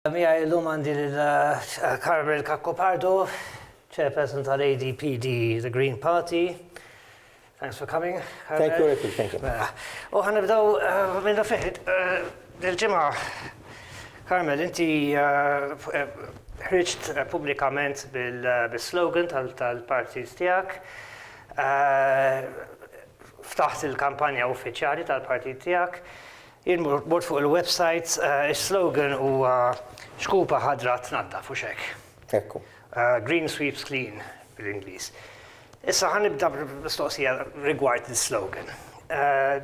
Mija illum għandi Carmel Cacopardo, chairperson tal-ADPD, the Green Party. Thanks for coming, Carmel. Thank you, Ricky. Thank you. U ħanibdaw minna fiħed. Dil-ġimgħa, Carmel, inti ħriġt pubblikament bil-slogan tal-partit tiegħek. Ftaħt il-kampanja uffiċjali tal-partit tiegħek. Jien mort fuq il-website, il-slogan huwa xkupa ħadra tnaddaf u xek. Ekku. Green sweeps clean bil-Ingliż. Issa ħanibda mistoqsija rigward il-slogan.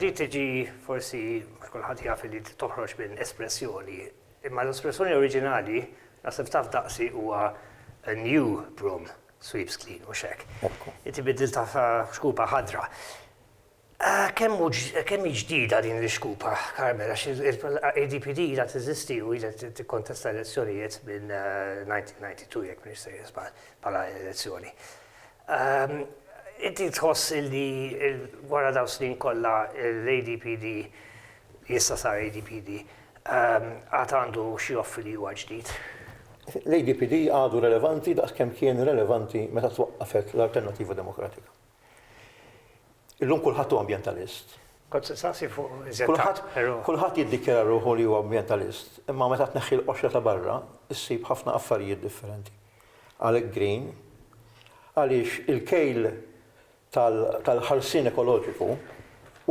Di tiġi forsi kulħadd jaf li toħroġ minn espressjoni, imma l-espressjoni oriġinali nasib taf daqsi huwa a new broom sweeps clean u xek. Inti biddil taf xkupa ħadra. Kemm ġdida din l-xkupa, Carmel, għax il-ADPD ila t-eżisti u ila t-kontesta elezzjonijiet minn 1992, jek minn ixsejjes bħala elezzjoni. Inti tħoss li wara daw snin kollha l-ADPD, jissa sar ADPD, għad għandu xi joffi li huwa ġdid? L-ADPD għadu relevanti daqs kemm kien relevanti meta twaqqafet l-Alternativa Demokratika. Illum kulħadd huwa ambjentalist. Kont saqsi fuq kulħadd jiddikjara ruħu li huwa ambjentalist, imma meta tneħħi l-qoxra ta' barra, issib ħafna affarijiet differenti. Għalhekk green, għaliex il-kejl tal-ħarsien ekoloġiku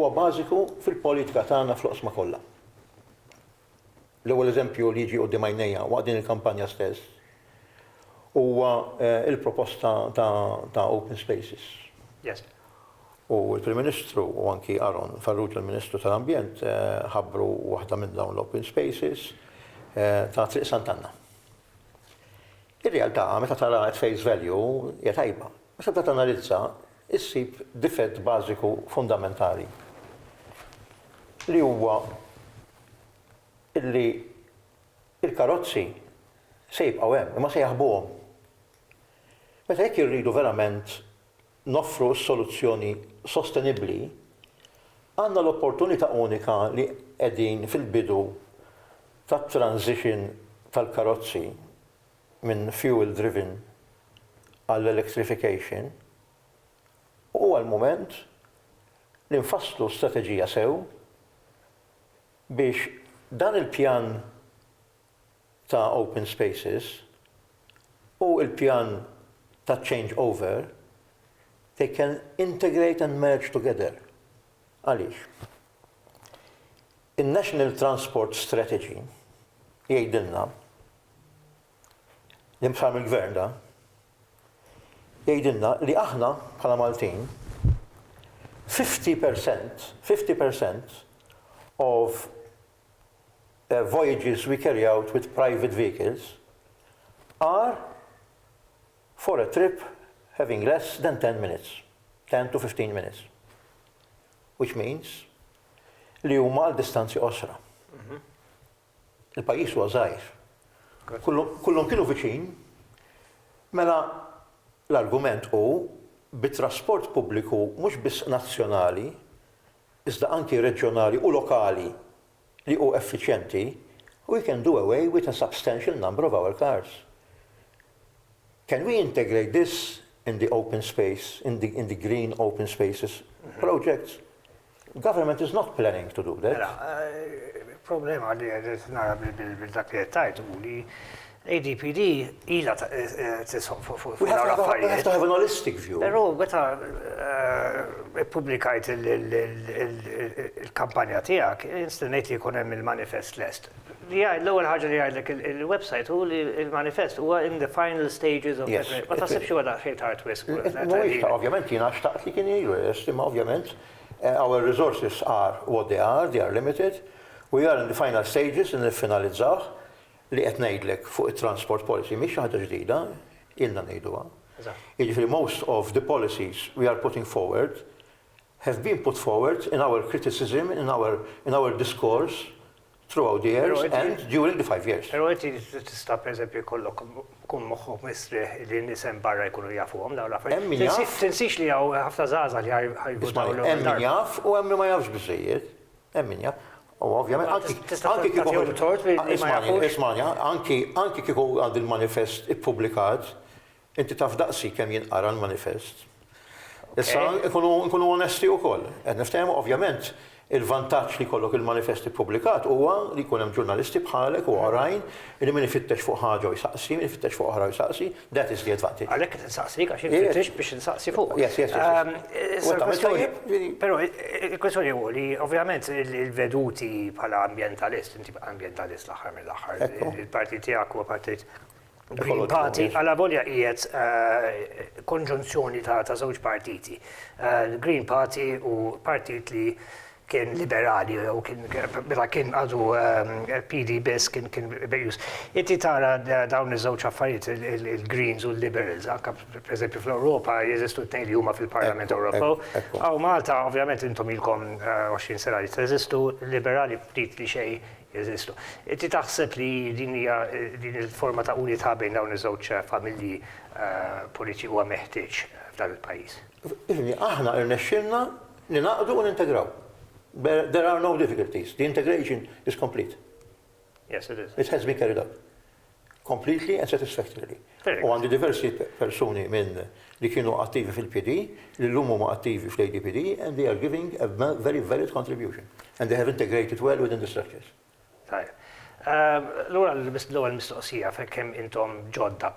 huwa bażiku fil-politika tagħna fl-oqsma kollha. L-ewwel eżempju li jiġi quddiem għajnejja waqt din il-kampanja stess huwa il-proposta ta' open spaces. Yes. U il-Prim Ministru u anki Aaron Farrugia, il-Ministru tal-Ambjent, ħabbru waħda minn dawn l-open spaces ta' Triq Sant'Anna. Ir-realtà meta tara at face value hija tajba. Meta tagħti analizza issib difett bażiku fundamentali li huwa illi il-karozzi se jibqgħu hemm, imma se jaħbuhom. Meta jekk irridu verament noffru soluzzjoni sostenibbli, għandna l-opportunità unika li qegħdin fil-bidu tat-transition tal-karozzi minn fuel driven għall-electrification u għal-moment li nfasslu strateġija sew biex dan il-pjan ta' open spaces u il-pjan ta' change over they can integrate and merge together. Għaliex? Il-National Transport Strategy jgħidilna li msam il-gvern da jgħidilna li aħna bħala Maltin 50% of voyages we carry out with private vehicles are for a trip having less than 10 minutes, 10 to 15 minutes, which means li huma l-distanzi qosra. Il-pajjiż huwa żgħir. Kullhom kienu viċin, mela l-argument hu bit-trasport pubbliku mhux biss nazzjonali, iżda anki reġjonali u lokali li hu effiċjenti, we can do away with a substantial number of our cars. Can we integrate this in the open space, in the green open spaces projects? Government is not planning to do that. Problema li nara bil-dak li tajt u li ADPD ila tisom fuq We have to have an holistic view. Pero meta publikajt il-kampanja tiegħek, instennejt li jkun hemm il-manifest lest. L-ewwel ħaġa li jgħidlek il-website hu li il-manifest huwa in the final stages of it. Ma taħsibx huwa daqsxejn tard wisq. Ovvjament jiena xtaqt li kien ilu, imma ovvjament our resources are what they are limited. We are in the final stages in finalizzaw li qed ngħidlek fuq it-transport policy mhix ħaġa ġdida, ilna ngħiduha. Jiġifieri most of the policies we are putting forward have been put forward in our criticism, in our discourse throughout the years and during the 5 years. Pero inti tista' pereżempju jkollok kun moħħok misriħ li n-nisem barra jkunu jafuhom dawn l-affarijiet. Tinsix li hawn ħafna żgħażagħ li ħajvotaw hemm min jaf u hemm min ma jafx biżejjed. Hemm min jaf. Ovvjament, anki kieku għand il-manifest ippubblikat, inti taf daqsi kemm jinqara l-manifest. Issa nkunu onesti wkoll. Qed niftehmu ovvjament il-vantaġġ li kollok il-manifest ippubblikat huwa li jkun hemm ġurnalisti bħalek u oħrajn li min ifittex fuq ħaġa jsaqsi, min ifittex fuq oħra jsaqsi, that is the advantage. Għalhekk qed insaqsik għax infittex biex insaqsi fuq. Però il-kwestjoni hu li ovvjament il-veduti bħala ambjentalist, inti ambjentalist l-aħħar mill-aħħar, il-partit tiegħek huwa partit Green Party, għala volja qiegħed konġunzjoni ta' żewġ partiti. Green Party u partit li kien liberali u kien għadu PD biss kien bejjus. Inti tara dawn iż-żewġ affarijiet il-Greens u l-Liberals, anke pereżempju fl-Ewropa jeżistu t-tnejn li huma fil-Parlament Ewropew. Għaw Malta ovvjament intom ilkom 20 sena li teżistu, liberali ftit li xejn jeżistu. Inti taħseb li din il-forma ta' unità bejn dawn iż-żewġ familji politiċi huwa meħtieġ f'dan il-pajjiż? Aħna irnexxilna li naqdu u nintegraw. There are no difficulties. The integration is complete. Yes, it is. It has been carried out completely and satisfactorily. U għandi diversi persuni minn li kienu attivi fil-PD, li l-lum huma attivi fl-ADPD, and they are giving a very valid contribution. And they have integrated well within the structures. Tajjeb. L-ura l-ewwel mistoqsija fekk intom ġodda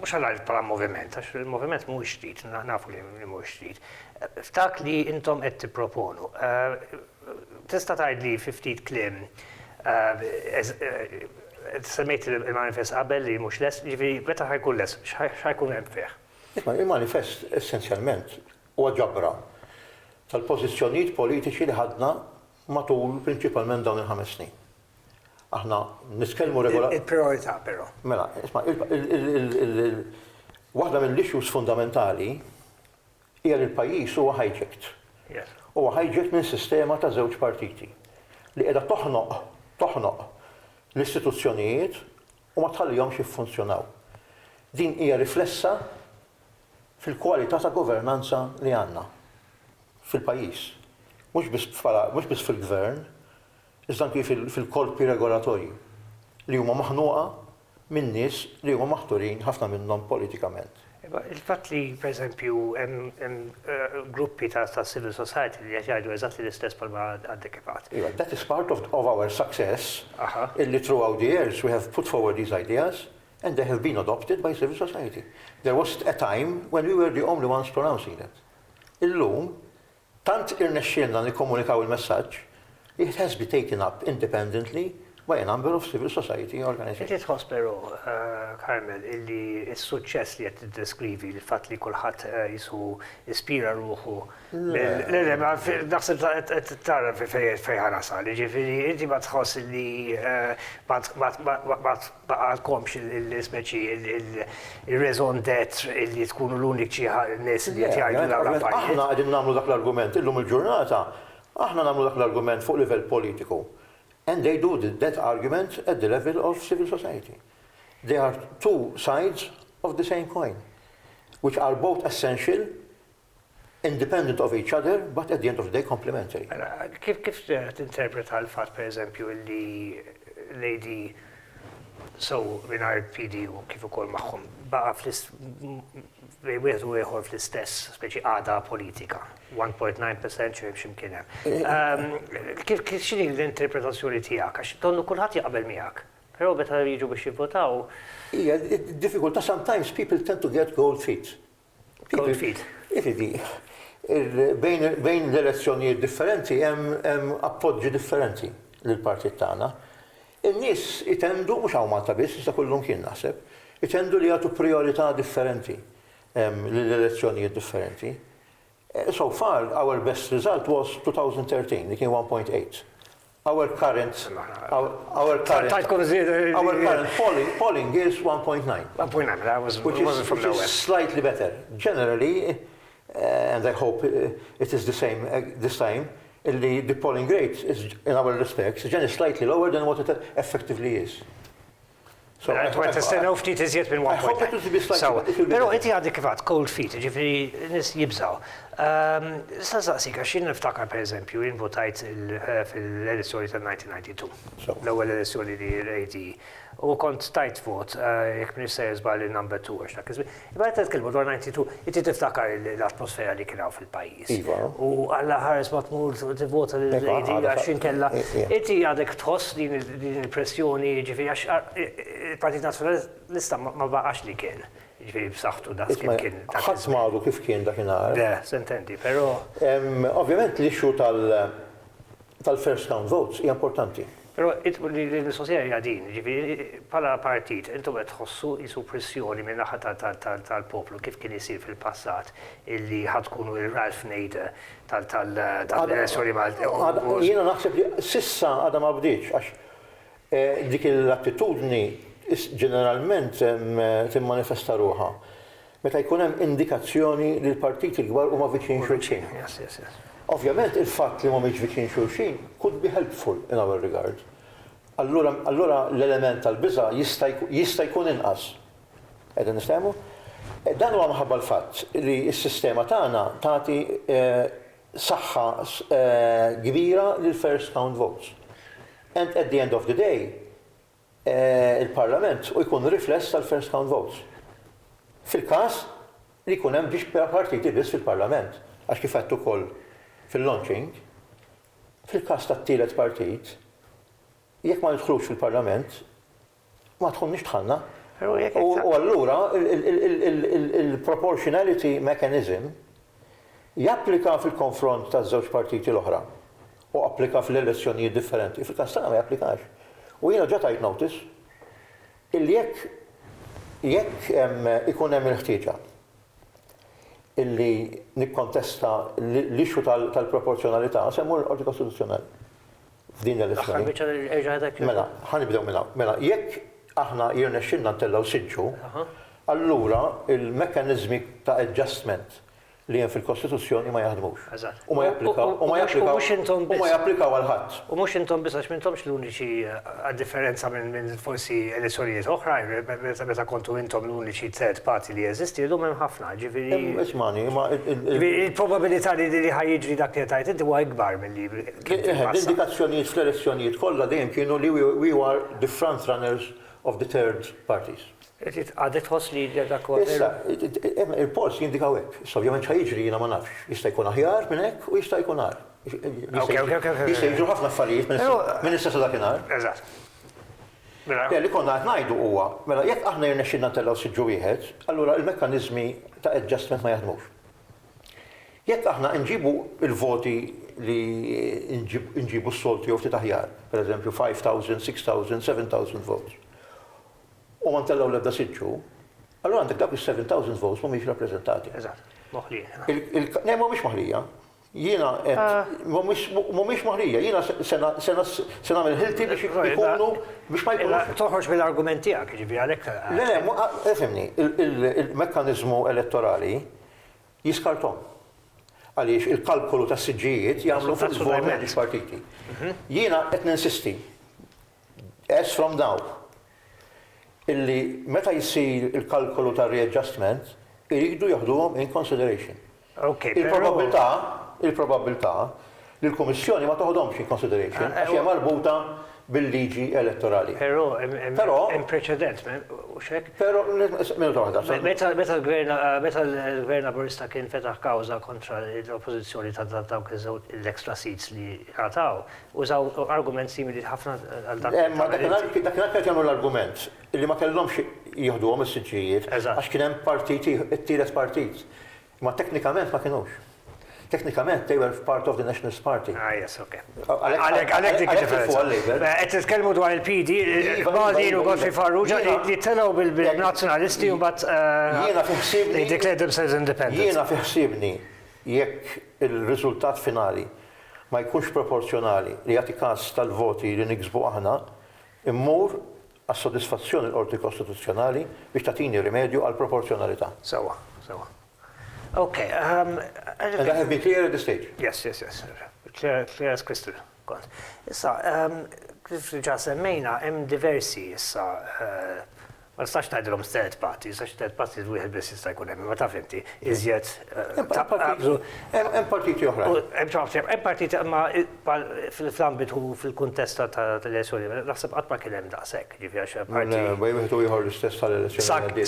mhux bħala moviment, għax il-moviment mhuwiex ġdid, nafu li mhuwiex ġdid. F'dak li intom qed tipproponu, tista' tgħidli fi ftit kliem semmejt il-manifest qabel li mhux lest, jiġifieri meta ħajkun lest, x'ħajkun hemm fih? Il-manifest essenzjalment huwa ġabra tal-pożizzjonijiet politiċi li ħadna matul prinċipalment dawn il-5 snin. Aħna nitkellmu regolarment. Il-priorità però. Mela, isma' waħda mill-issues fundamentali hija li l-pajjiż huwa hijacked. Huwa hijacked minn sistema ta' żewġ partiti li qiegħda toħnoq l-istituzzjonijiet u ma tħallihomx jiffunzjonaw. Din hija riflessa fil-kwalità ta' governanza li għandna fil-pajjiż. Mhux biss fil-gvern, iżda anke fil-korpi regolatorji li huma maħnuqa minn nies li huma maħturin ħafna minnhom politikament. Il-fatt li, pereżempju, hemm gruppi ta' civil society li jgħidu eżattli l-istess bħalma għaddek kif għad. That is part of our success illi throughout the years we have put forward these ideas and they have been adopted by civil society. There was a time when we were the only ones pronouncing that. Illum, tant irnexxielna nikkomunikaw il-messaġġ, it has been taken up independently by a number of civil society organizations. Inti tħoss però, Carmel, illi s-suċċess li qed tiddeskrivi l-fatt li kulħadd jisu ispira ruħu. Naħseb tara fejn ħanasal, jiġifieri inti ma tħoss li ma baqalkomx il-speċi il-raison d'être illi tkunu l-uniċi nies li qed jgħidu dawn l-affarijiet. Aħna qegħdin nagħmlu dak l-argument illum il-ġurnata, aħna nagħmlu dak l-argument fuq livell politiku. And they do that argument at the level of civil society. They are two sides of the same coin, which are both essential, independent of each other, but at the end of the day complementary. Kif tinterpreta l-fatt, per eżempju, li Lady mingħajr PD u kif ukoll magħhom baqa' wieħed u ieħor fl-istess speċi għada politika, 1.9% x'imkien hemm. Kif x'inhi l-interpretazzjoni tiegħek għax donnu kulħadd jaqbel miegħek, però meta jiġu biex jivvotaw. Hija diffikultà sometimes people tend to get cold feet. Cold feet. Bejn l-elezzjonijiet differenti hemm appoġġi differenti lill-partit tagħna. In-nies itendu mhux hawn Malta biss, issa kullhom kien naħseb, itendu li jagħtu priorità differenti lill-elezzjonijiet differenti. So far, our best result was 2013, li kien 1.8. Our current polling is 1.9. 1.9, that was which is slightly better. Generally, and I hope it is the same this time, the polling rate is, in our respects, is slightly lower than what it effectively is. Għet t-stennaw ftit iżjed minn I hope it will be slightly, but it will be Pero better. inti għaddi kifat cold feet, ġifiri nis jibżaw. Sazaqsik, għaxin niftakar per eżempju, invotajt fil-elezzjoni tal-1992, l-ewwel elezzjoni li rejdi, u kont tajt vot, jek minister jizbal il-number 2, għax ta' kizbi. Ibgħet t-tkellmu dwar 92, inti tiftakar l-atmosfera li kienaw fil-pajis. U għalla ħares matmur t-vota l-rejdi għaxin kella. Inti għadek tħoss din il-pressjoni, ġifiri, għax il-Partit Nazjonalista ma baqax li kien. Ġifiri b'saħħtu da kien. Ħadd m'għadu kif kien dakinhar. Le, sentendi, però. Ovvjament l-ixxu tal-first count votes hija importanti. Però l-sosjera jgħadin, ġifiri, pala partit, intom qed tħossu jisu pressjoni minn naħa tal-poplu kif kien jisir fil-passat illi ħadkunu il-Ralph Nader tal-elezzjoni Malta. Jiena naħseb li sissa għadha ma bdietx għax dik l-attitudni ġeneralment timmanifesta ruħha. Meta jkun hemm indikazzjoni li l-partiti l-kbar huma viċin xulxin. Ovvjament il-fatt li mhumiex viċin xulxin could be helpful in our regard. Allura l-element tal-biża jista' jkun inqas. Qegħdin nistgħu? Dan huwa minħabba l-fatt li s-sistema tagħna tagħti saħħa kbira lil first count votes. And at the end of the day, il-Parlament u jkun rifless tal-first count votes. Fil-każ li jkun hemm biex partiti biss fil-Parlament, għax kif qed ukoll fil-launching, fil-każ tat-tielet partit, jekk ma nidħlux fil-Parlament, ma tħunniex tħanna. U allura il-proportionality mechanism japplika fil-konfront taż-żewġ partiti l-oħra u applika fil-elezzjonijiet differenti. Fil-każ tagħna ma japplikax. U jiena ġa tajt notice illi jekk ikun hemm il-ħtieġa illi nikkontesta l-ixxu tal-proporzjonalità semmu l-Qorti Kostituzzjonali f'din l-elezzjoni. Mela, ħanibdew mela, jekk aħna jirnexxinna ntellaw siġġu, allura il-mekkaniżmi ta' adjustment li hemm fil-Kostituzzjoni ma jaħdmux. U ma japplikaw għal ħadd. U mhux intom biss għax m'intomx l-uniċi għad-differenza minn forsi elezzjonijiet oħrajn, meta kontu intom l-uniċi third party li jeżisti, llum hemm ħafna, ġifieri. Ismani, il-probabilità li ħajjiġri dak li tajt inti huwa ikbar milli. L-indikazzjonijiet fl-elezzjonijiet kollha dejjem kienu li we were the front runners of the third parties. Għadet tħoss li dak Issa, il-pols jindikaw hekk. Ovvjament ħajġri jiena ma nafx. Jista' jkun aħjar minn hekk u jista' jkun għar. Jista' jiġru ħafna affarijiet minn istess dakinhar. Eżatt. Li konna qed ngħidu huwa, mela jekk aħna jirnexxinna ntellaw siġġu wieħed, allura l-mekkaniżmi ta' adjustment ma jaħdmux. Jekk aħna nġibu il-voti li nġibu s-solti jew ftit aħjar, pereżempju 5,000, 6,000, 7,000 votes. U ma ntellaw l-ebda siġġu, allura għandek dak is-7,000 votes mhumiex rappreżentati. Eżatt, moħħlija. Ne, mhumiex moħħlija. Jiena mhumiex moħħlija, jiena se nagħmel ħilti biex ikunu biex ma jkunux. Toħroġ bil-argument tiegħek, jiġifieri għalhekk. Le, efhimni, il-mekkaniżmu elettorali jiskartom. Għaliex il-kalkolu tas-siġġijiet jagħmlu fil-voti tal-partiti. Jiena qed ninsisti, as from now, illi meta jsir il-kalkolu ta' readjustment, iridu jaħduhom in consideration. Il-probabilità li l-Kummissjoni ma toħodhomx in consideration għax hija marbuta bil-liġi elettorali. Però hemm preċedent, u xek? Però minuta waħda. Meta l-Gvern Laburista kien fetaħ kawża kontra l-oppożizzjoni ta' dawk l-extra seats li għataw, użaw argument simili ħafna għal dak. Dakinhar kien jagħmlu l-argument illi ma kellhomx jieħduhom is-siġġijiet għax kien hemm partiti, it-tielet partit. Ma teknikament ma kinux. Teknikament, they were part of the Nationalist Party. Yes, okay. Għalek dik differenza. Qed titkellmu dwar il-PD, Baldin u Godfrey Farrugia li telgħu bil-nazzjonalisti u mbagħad jiena fiħsibni declared themselves independent. Jiena fiħsibni jekk il-riżultat finali ma jkunx proporzjonali li jagħti każ tal-voti li niksbu aħna, immur għas-sodisfazzjoni l-Qorti Kostituzzjonali biex tagħtini rimedju għall proporzjonalità. Sewa. Okay. And I have been clear at this stage. Yes. Clear as crystal. Issa, kif ġa semmejna, hemm diversi issa, ma nistax ngħidilhom third parties, għax third parties wieħed biss jista' jkun hemm, ma taf inti, iżjed Hemm partiti oħra. Hemm partiti ma fl-ambitu fil-kuntest tal-elezzjoni, naħseb qatt ma kien hemm daqshekk, ġifieri għax parti. Wieħed u ieħor l-istess tal-elezzjoni.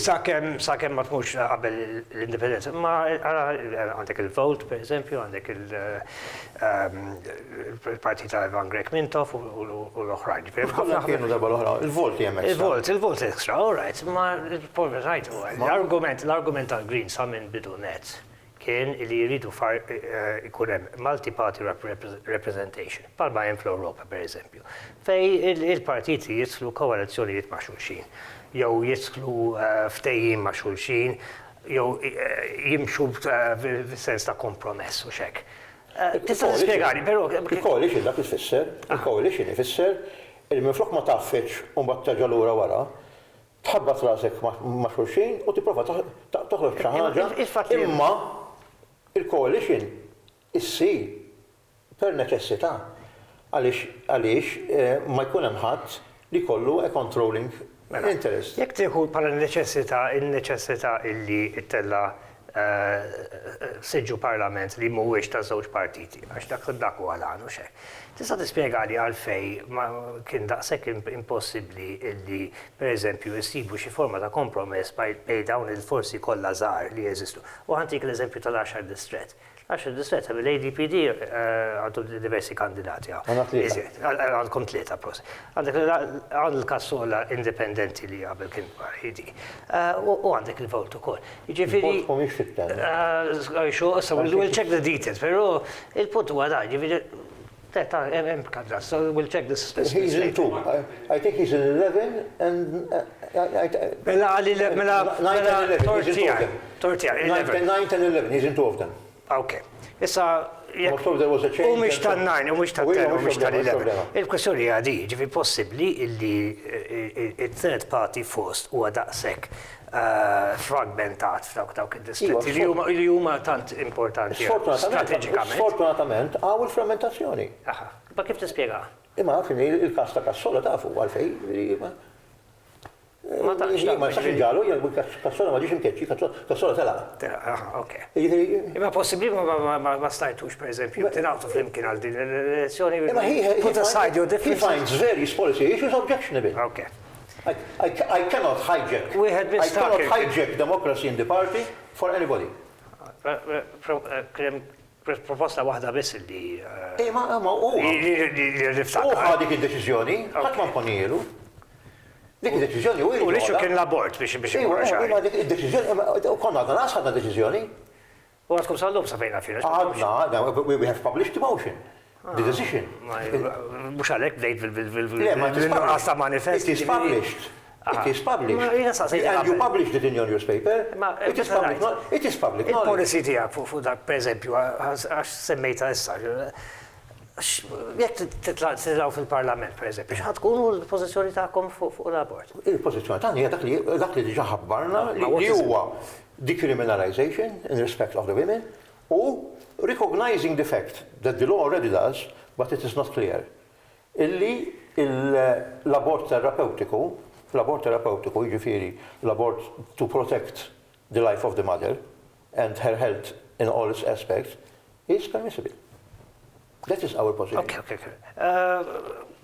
Sakemm ma tmux qabel l-indipendenza, ma għandek il-Volt, pereżempju, għandek il-parti ta' Ivan Grek Mintov u l-oħrajn. Kienu darba l-oħra, il-Volt hemm Il-Volt extra, all right, ma l-povra rajtu, l-argument tal-Green sa minn bidu net kien li jridu ikun hemm multi-party representation, palma hemm fl-Ewropa pereżempju, fej il-partiti jidħlu koalizzjonijiet ma' xulxin, jew jidħlu ftehim ma' xulxin, jew jimxu f'sens ta' kompromess u xek. Tista' tispjegani, però. Il-coalition dak ifisser, il-coalition ifisser li minflok ma taffeċ u mbagħad terġa' lura wara, tħabbat rasek ma' xulxin u tipprova toħroġ xi ħaġa, imma il-coalition issir per neċessità għaliex ma jkun hemm ħadd li jkollu a controlling interest. Jekk tieħu bħala il-neċessità illi ttella siġġu parlament li mhuwiex ta' żewġ partiti, għax dak huwa għal xejn. Tista' tispjegali għalfejn ma kien daqshekk impossibbli illi pereżempju jsibu xi forma ta' kompromess bejn dawn il-forsi kollha żgħar li jeżistu. U ħantik l-eżempju tal-10 distret. L-10 distret għal ADPD għandu diversi kandidati għandkom tlieta prosi. Għand il-kassola indipendenti li qabel kien parħidi. U għandek il-vot ukoll. Jiġifieri. We'll check the details, però il-punt huwa da, ġifieri hemm kandidat, so we'll check this. He's in two. I think he's in 11 and tortija, 9 and 11, he's in two of them. Okay. Issa, u mux tan-9, u mux tan-10, u mux tan-11. Il-kwestjoni għadi, ġifi possibli illi il-third party fost u għadaqsek fragmentat f'dawk id-distretti li huma tant importanti strategikament. Sfortunatament għaw il-frammentazzjoni. Ma kif tispjega? Imma fini il-kas ta' kassola tafu għalfej. Ma jistax inġalu, kassola ma ġiex imkeċċi, kassola tela. Ok. Imma possibli ma stajtux, per eżempju, tinawtu flimkien għal din l-elezzjoni. Put aside your differences. He finds various policy issues objectionable. Okay. I cannot hijack democracy in the party for anybody. Proposta waħda biss li. Ma dik id-deċiżjoni, ħadd ma mponielu. Dik id-deċiżjoni u rixu kien l-abort biex dik id-deċiżjoni, konna għadna nas ħadna deċiżjoni. U għadkom sal-lum safejna fina. Għadna, we have published the motion. The decision. Mux għalek bdejt bil-nuqqas ta' manifest. It is published. It is published. And you published it in your newspaper. It is public. It is public. Il-policy tijak fuq dak, per eżempju, għax semmejta issa. Jek titlaw fil-parlament, per eżempju, xħat kunu l-pozizjoni ta'kom fuq l-abort? Il-pozizjoni ta'ni dak li diġa ħabbarna li huwa decriminalization in respect of the women u recognizing the fact that the law already does, but it is not clear. Illi l-abort terapeutiku jiġifieri l-abort to protect the life of the mother and her health in all its aspects is permissible. That is our position. Okay.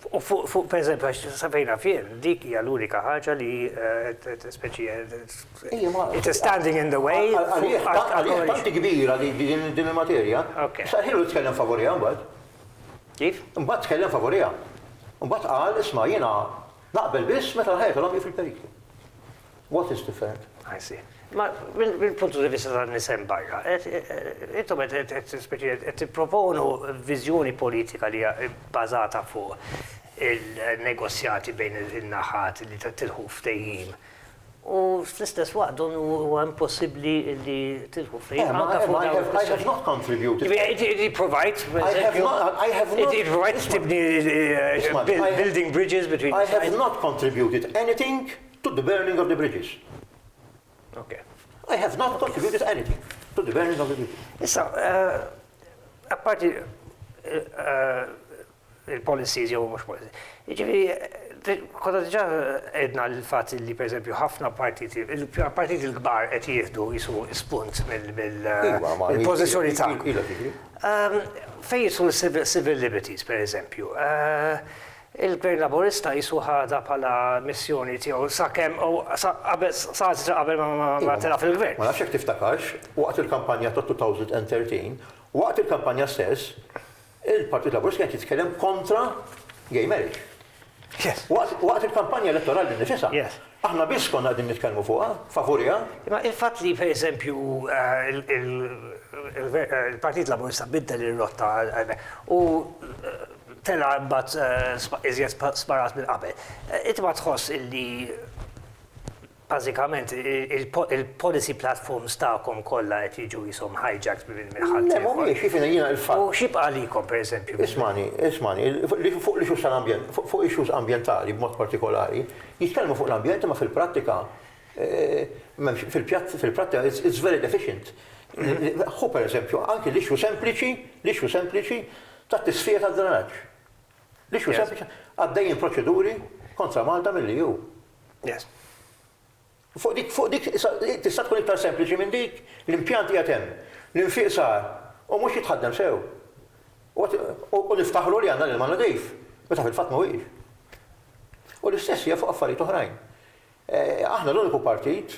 Fuq per eżempju, safejna fien, dik hija l-unika ħaġa li speċi it is standing in the way. Għaliex tanti kbira din il-materja, saħilu tkellem favorija mbagħad. Kif? Mbagħad tkellem favorija. Mbagħad qal isma' jiena naqbel biss meta l-ħajja tal-hom fil-periklu. What is different? I see. Ma mill-puntu di vista tan-nisem barra, intom qed tipproponu viżjoni politika li hija bbażata fuq il-negozjati bejn in-naħat li tilħu ftehim. U fl-istess waqt huwa impossibbli li tilħu ftehim anke fuq I have not contributed. It provides tibni building bridges between. I have not contributed anything to the burning of the bridges. Okay. I have not contributed anything to the burning of the bridges. Issa, apparti il-policies jew mhux policies. Jiġifieri, konna diġà għedna l-fatt li pereżempju ħafna partiti l-kbar qed jieħdu jisu spunt mill-pożizzjoni tagħhom. Fejn jisu l-civil liberties, pereżempju. Il-Gvern Laburista jisu ħada bħala missjoni tiegħu sakemm qabel ma telaf il-Gvern. Ma nafx jekk tiftakarx, waqt il-kampanja ta' 2013, waqt il-kampanja stess, il-Partit Laburista kien jitkellem kontra gay marriage. Waqt il-kampanja elettorali nifisha. Aħna biss konna qegħdin nitkellmu fuqha, favorija. Imma il-fatt li pereżempju il-Partit Laburista biddel ir-rotta u tela mbagħad iżjed sparat minn qabel. Inti ma tħoss illi bażikament il-policy platforms tagħkom kollha qed jiġu jisom hijacked minn ħadd. Le mhumiex kif jiena il-fatt. U x'ibqa' għalikom pereżempju? Ismani, fuq l-issues tal-ambjent, fuq issues ambjentali b'mod partikolari, jitkellmu fuq l-ambjent imma fil-prattika fil-prattika it's very deficient. Hu pereżempju anke l-issue sempliċi tat-tisfija tad-drenaġġ. L-issue sempliċi għaddejjin proċeduri kontra Malta mill-EU. Fuq dik tista' tkun iktar sempliċi minn dik, l-impjant qiegħed hemm, l-infiq sar u mhux jitħaddem sew. U niftaħru li għandna lil Maladiv, meta fil-fatt mhuwiex. U l-istess hija fuq affarijiet oħrajn. Aħna l-uniku partit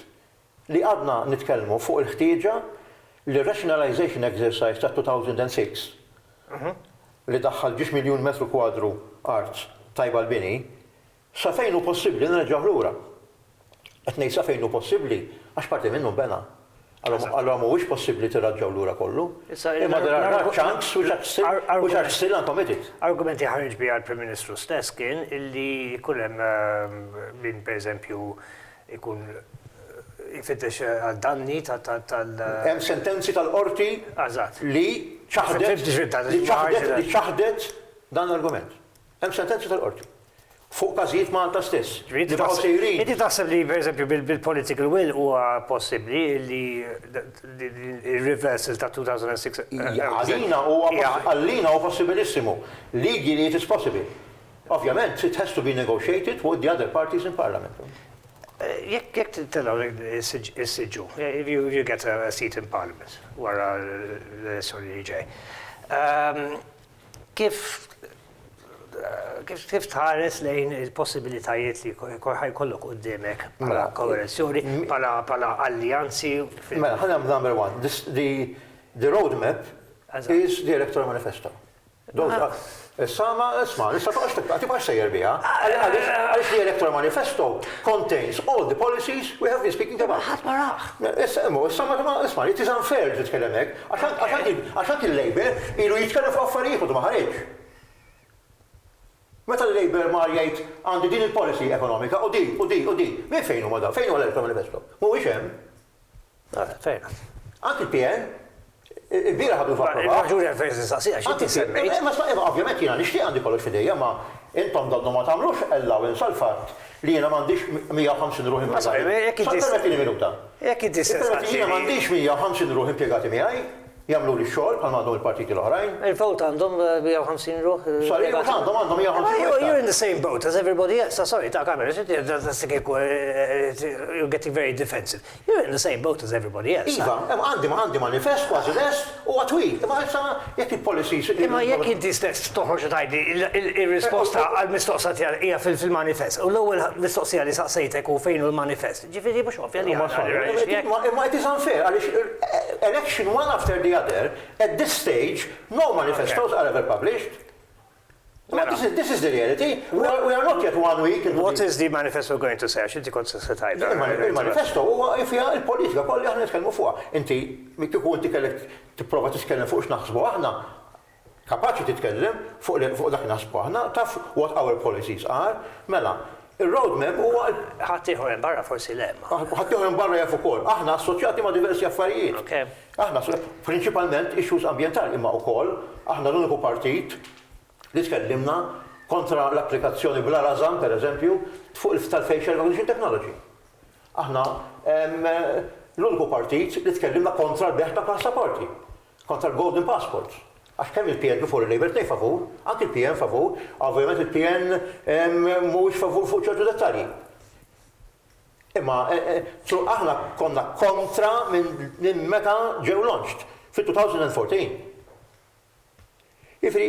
li għadna nitkellmu fuq il-ħtieġa li rationalization exercise ta' 2006 li daħħal 10 miljun metru kwadru art tajba l-bini, sa fejn hu possibbli nerġgħu lura. Qed ngħid sa fejn hu possibbli għax parti minnhom bena. Allura mhuwiex possibbli tirraġġaw lura kollu. Imma there are chunks which are still uncommitted. Argumenti ħareġ biha l-Prim Ministru stess kien illi jkun hemm min pereżempju ikun jfittex għal-danni tal... Hemm sentenzi tal-qorti li ċaħdet dan l-argument. Hemm sentenzi tal-qorti. Fuq każijiet Malta stess. Inti taħseb li pereżempju bil-political will huwa possibbli li il-reversal ta' 2006. Għalina huwa possibilissimu. Legally it is possible. Ovvjament it has to be negotiated with the other parties in Parliament. Jekk tillaw is-siġġu, if you get a seat in Parliament wara l-elezzjoni li ġej, kif tħares lejn il-possibilitajiet li ħajkollok qudiemek bħala koalizzjoni, bħala alljanzi? Mela, ħana number one. The roadmap is the electoral manifesto. Isma, nista' toqgħodx sejjer biha. Għaliex the electoral manifesto contains all the policies we have been speaking about. Ħadd ma rah. Isma, it is unfair li titkellem hekk, għax anke il-Labor ilu jitkellem fuq affarijiet u ma ħareġ. Meta l-Labor ma jgħid għandi din il-policy ekonomika u di, minn fejn huma dawn? Fejn huwa l-electoral manifesto? Mhuwiex hemm. Fejn. Anke il-PN il-bira ħadu f'approva. Il-maġġurja fejn saqsija xi tisemmejt. Ovvjament jiena nixtieq għandi kollox f'idejja, ma intom dadnu ma tagħmlux allowance għal fatt li jiena m'għandix 150 ruħ impjegati. Permettini minuta. Jekk inti jiena m'għandix 150 ruħ impjegati miegħi jagħmlu li x-xogħol bħal m'għandhom il-partiti l-oħrajn. Il-vot għandhom 150 ruħ. Sorry, għandhom 150 ruħ. You're in the same boat as everybody else. Sorry, ta' kamera, you're getting very defensive. You're in the same boat as everybody else. Iva, għandi manifest kważi lest u għatwi. Imma jekk il-policies. Imma jekk inti stess toħroġ tajdi il-risposta għal-mistoqsa tiegħek hija fil-manifest. U l-ewwel mistoqsija li saqsejtek u fejn l-manifest. Ġifieri mhux ovvja li imma it is unfair għaliex election one after the other, at this stage, no manifestos are ever published. This is the reality. We are not yet 1 week. What is the manifesto going to say? Xinti kont s-sajda? Il-manifesto huwa fija il-politika kolli aħna nitkellmu fuqha. Inti kieku inti kellek tipprova titkellem fuq x'naħsbu aħna, kapaċi titkellem fuq dak naħsbu aħna, taf what our policies are, mela. Il-roadmap huwa ħaddieħor hemm barra forsi le. Ħaddieħor hemm barra jaf ukoll. Aħna assoċjati ma' diversi affarijiet. Aħna prinċipalment issues ambjentali imma wkoll aħna l-uniku partit li tkellimna kontra l-applikazzjoni bla razam, pereżempju, fuq il-facial recognition technology. Aħna l-uniku partit li tkellimna kontra l-beħ ta' passaporti, kontra l-golden passports. Għax kemm il-PN before il-Labor tnej favur, anke il-PN favur, ovvjament il-PN mhuwiex favur fuq ċertu dettalji. Imma aħna konna kontra minn meta ġew launched fil-2014. Ifri,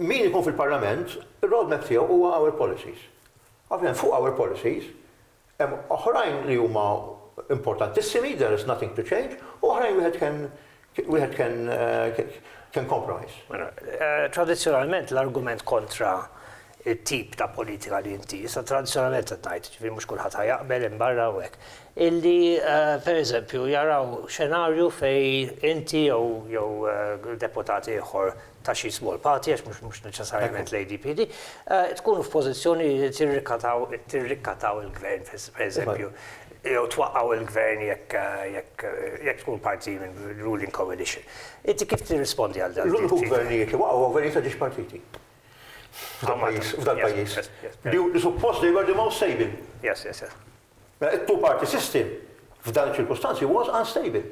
min ikun fil-Parlament, il-roadmap tiegħu huwa our policies. Ovvjament fuq our policies, hemm oħrajn li huma importantissimi, there is nothing to change, u oħrajn wieħed can compromise. Tradizzjonalment l-argument kontra il-tip ta' politika li inti, tradizzjonalment qed ngħid, ġifieri mhux kulħadd ħajaqbel imbarra u hekk. Illi pereżempju jaraw xenarju fej inti jew deputati ieħor ta' xi small party għax mhux neċessarjament l-ADPD, tkunu f'pożizzjoni li tirrikkataw il-gvern pereżempju. Jew twaqqgħu il-gvern jekk tkun parti minn ruling coalition. Inti kif tirrispondi għal dan? L-uniku gvernijiet li waqgħu gvernijiet ta' ġiex partiti. F'dal pajjiż. Li suppost they were the most stable. Yes. It-two-party system f'dan iċ-ċirkustanzi was unstable.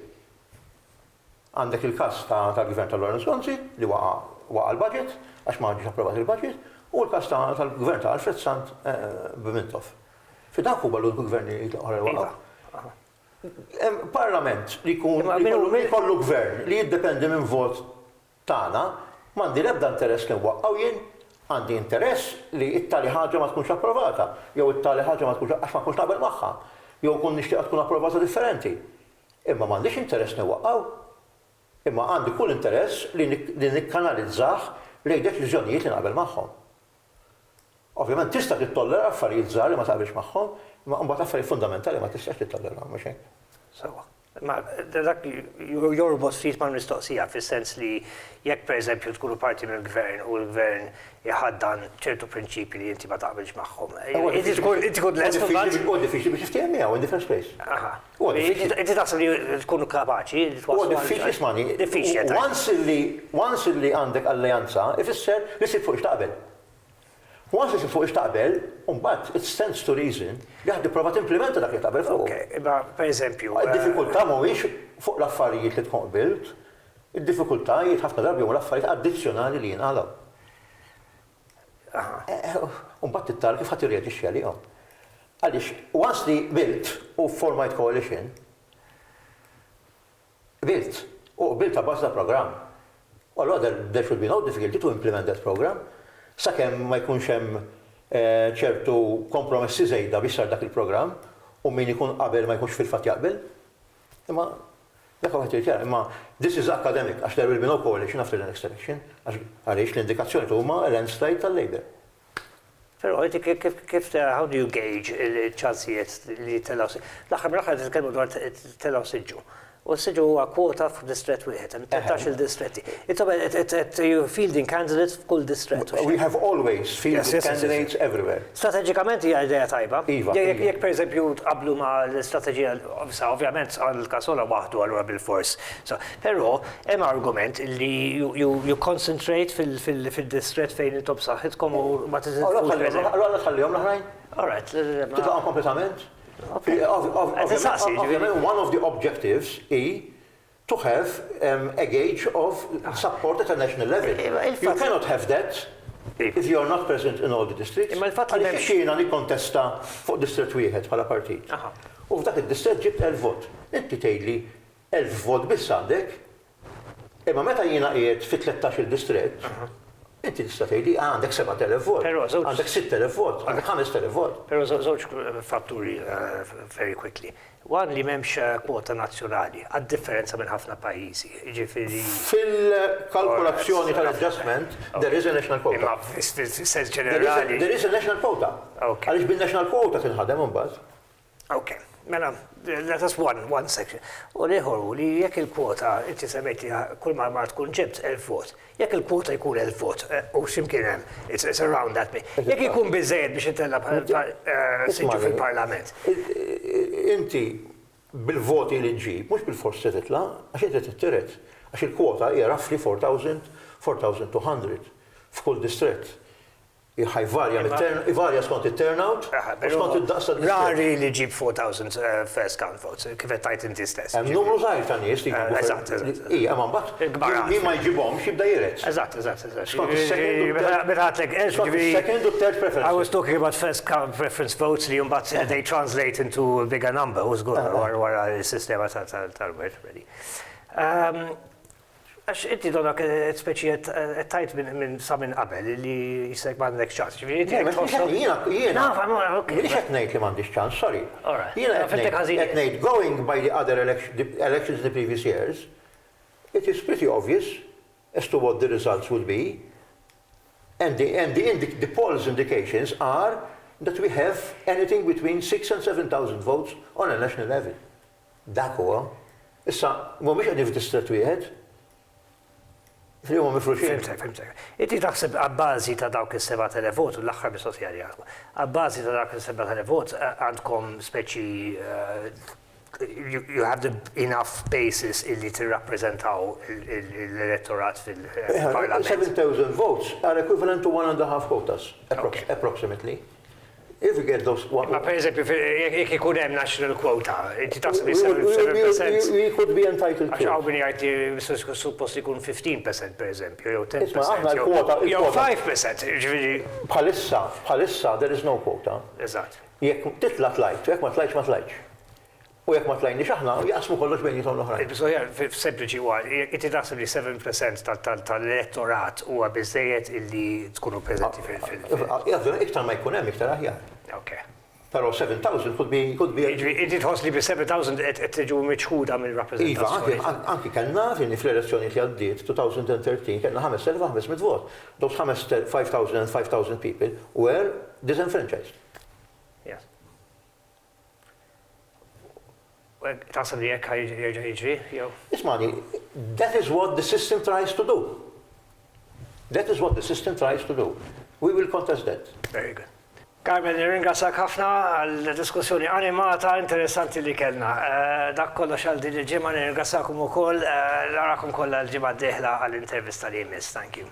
Għandek il-każ tal-gvern tal-Lawrence Gonzi li waqa' l-budget għax ma ġiex approvat il-budget u l-każ tal-gvern ta' Alfred Sant Bimintov. Fidak huwa l-uniku gvern li waqgħu. Parlament li jkollu gvern li jiddependi minn vot tagħna m'għandi l-ebda interess li waqgħu jien għandi interess li it-tali ħaġa ma tkunx approvata, jew it-tali ħaġa ma tkunx għax ma tkunx naqbel magħha, jew kun nixtieq tkun approvata differenti. Imma m'għandix interess niwaqqgħu. Imma għandi kull interess li nikkanalizzah lejn deċiżjonijiet li naqbel magħhom. Ovvjament tista' tittollera affarijiet żgħar li ma taqbilx magħhom, imma mbagħad affarijiet fundamentali ma tistax tittollera mhux hekk. Sewa. Ma dak jorbot ftit ma' mistoqsija fis-sens li jekk pereżempju tkunu parti mill-gvern u l-gvern jħaddan ċertu prinċipji li inti ma taqbilx magħhom. Inti tkun less huwa diffiċli biex tiftehim miegħu in different space. Inti taħseb li tkunu kapaċi li Huwa diffiċli ismani. Once illi għandek alleanza, ifisser li sib fuq x'taqbel. Once li sib fuq x'taqbel, mbagħad it stands to reason li ħad tipprova timplementa dak li taqbel fuq. Imma pereżempju. Id-diffikultà mhuwiex fuq l-affarijiet li tkun qbilt, id-diffikultajiet ħafna drabi huma l-affarijiet addizzjonali li jingħalgħu. Mbagħad tittar kif ħadd irreaġixxi għalihom. Għaliex once li bilt u formajt coalition, bilt ta' bażi ta' programm. U allura there should be no difficulty to implement that program. Sakemm ma jkunx hemm ċertu kompromessi żejda biex sar dak il-programm u min ikun qabel ma jkunx fil-fatt jaqbel. Imma dak huwa ċar, imma this is academic għax there will be no coalition after the next election għaliex l-indikazzjoni huma l-landslide tal-Labor. Però kif how do you gauge il-ċansijiet li tellgħu l-aħħar mill-aħħar titkellmu dwar tellgħu siġġu. U s-siġu huwa kwota f'distret wieħed, hemm 13 il-distretti. Intom you fielding candidates f'kull distret. We have always fielded candidates everywhere. Strateġikament hija idea tajba. Jekk pereżempju tqabblu ma' l-istrateġija ovvjament għall-kasola waħdu allura bil-fors. Però hemm argument li you concentrate fil-distret fejn intom saħħitkom u ma tiżilfux. Allura ħallihom l-oħrajn? All right. Titqgħu kompletament? One of the objectives is to have a gauge of support at a national level. You cannot have that if you are not present in all the districts. Għaliex xiena nikkontesta fuq distret wieħed bħala partit. U f'dak id-distret ġibt 1000 vot. Inti tgħidli 1000 vot biss għandek, imma meta jiena qiegħed fi 13 il-distret, inti tista' tgħidli għandek 7000 vot, għandek 6000 vot, għandek 5000 vot. Però żewġ fatturi very quickly. One li m'hemmx kwota nazzjonali, għad-differenza minn ħafna pajjiżi. Jiġifieri fil-kalkulazzjoni tal-adjustment there is a national quota. Imma fis-sens ġenerali. There is a national quota. Għaliex bil-national quota tinħadem imbagħad. Okay. Mela, that is one section. U liħor li jekk il-kwota, inti semmejt li kull ma tkun ġibt 1000 vot, jekk il-kwota jkun 1000 vot, u x'imkien hemm, it's around that way. Jekk ikun biżejjed biex intella siġu fil-Parlament. Inti bil-voti li ġib, mhux bil-fors se titla', għax inti tittiret. Għax il-kwota hija roughly 4200 f'kull distrett. Ivarja skont il-turnout, u skont id-daqsa Rari li ġib 4,000 first count votes, kif qed tajt inti stess. Numru żgħir ta' nies li Eżatt. Ija, ma mbagħad min ma jġibhomx jibda jiret. Eżatt. Skont is-second u third preference. I was talking about first preference votes li mbagħad they translate into a bigger number, who's good wara s-sistema tal-word ready. Għax inti donok speċi tajt minn sa minn qabel li jisek m'għandek ċans. Jiena qed ngħid li m'għandix ċans, sorry. Jiena qed ngħid going by the other elections in the previous years, it is pretty obvious as to what the results would be, and the polls indications are that we have anything between 6,000 and 7,000 votes on a national level. Dak huwa. Issa mhumiex qegħdin f'distret wieħed. Fimtek. Inti taħseb għabbażi ta' dawk is-7,000 vot, u l-aħħar bis-sosjali għadma, għabbażi ta' dawk is-7,000 vot għandkom speċi you have the enough basis illi tirrappreżentaw l-elettorat fil-parlament. 7,000 votes are equivalent to 1.5 quotas, approximately. If you get those... Ma per eżempju, jek ikun hemm national quota, inti taħseb li 7%. We could be entitled to. Għax għaw bini għajti suppost ikun 15% per eżempju, jew 10%, jew 5%, ġviri. Bħalissa, there is no quota. Eżatt. Jek titla tlajt, jek ma tlajtx ma tlajtx. U jek ma tlajni xaħna, jaqsmu kollox bejn jitom l-oħrajn. Il-bisoħja, sempliċi huwa, inti taħseb li 7% tal-elettorat huwa biżejjed illi tkunu preżenti fil- Iktar ma jkun hemm, iktar aħjar. Ok. Però 7,000 could be... Inti tħoss li bi 7,000 qed tiġu miċħuda mill-rappreżentazzjoni. Iva, anki kellna fl-elezzjoni li għaddiet 2013 kellna 5,500 vot. Those 5,000 and 5,000 people were disenfranchised. Yes. Taħseb li jekk jerġa' jiġri, jew? Ismani, that is what the system tries to do. That is what the system tries to do. We will contest that. Very good. Carmel, ringrazzak ħafna għal-diskussjoni animata, interessanti li kellna. Dak kollox għal din il-ġimgħa, ringrazzakom ukoll, narakom kollha l-ġimgħa d-dieħla għall-intervista li jmiss. Thank you.